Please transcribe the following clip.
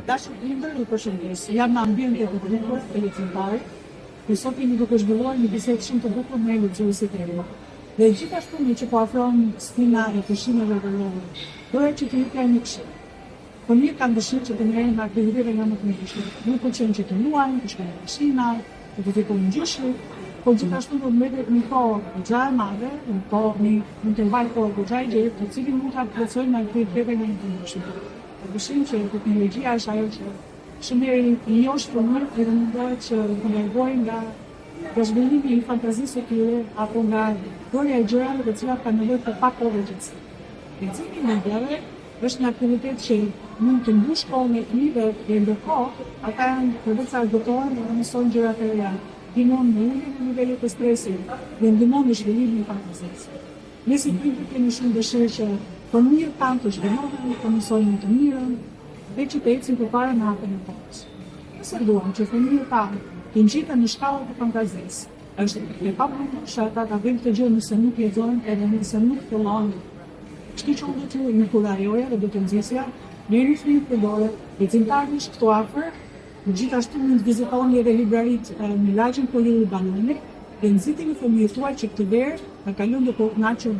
Dashur prindër, ju përshëndes. Jam në ambientin e grupit televizional. Dhe sot jemi duke zhvilluar një bisedë shumë të bukur me lexuesit e ri. Dhe gjithashtu ne që po afrohen stina e pushimeve veriore, doja që të jepja një këshill. Fëmijët kanë dëshirë që të merren në aktivitete nga më të mëshirshme. Nuk pëlqen që të luajnë, të shkojnë në mashina, të viztojnë gjyshi, por gjithashtu do të mbetet një kohë goxha e madhe, një kohë një interval kohë goxha i gjatë, të cilin mund ta plotësojnë me aktivitete nga më të mëshirshme. Përshim që teknologjia është ajo që shumë herë i njohsh fëmijët edhe mundohet që të largohen nga zhvillimi i fantazisë së tyre apo nga doja e gjërave të cilat kanë nevojë për pak kohë gjithsesi. Leximi i librave është një aktivitet që mund të mbush kohën e fëmijëve dhe ndërkohë ata janë përveç sa argëtohen dhe mësojnë gjëra të reja. Ndihmon në uljen e nivelit të stresit dhe ndihmon në zhvillimin e fantazisë. Ne si prindër kemi shumë dëshirë që fëmijët tanë të zhvillohen, të mësojnë të mirën dhe që të ecin përpara në hapjen e kohës. Nëse duam që fëmijët tanë të ngjiten në shkallën e fantazisë, është e pamundur që ata ta bëjnë këtë gjë nëse nuk lexojnë edhe nëse nuk fillojnë. Kështu që unë do t'ju inkurajoja dhe do të nxjesja njëri fëmijë përdore, leximtarësh këtu afër, gjithashtu mund të vizitoni edhe libraritë në lagjin Poliu Banani dhe nxiteni fëmijët tuaj që këtë verë ta kalojnë duke u kënaqur.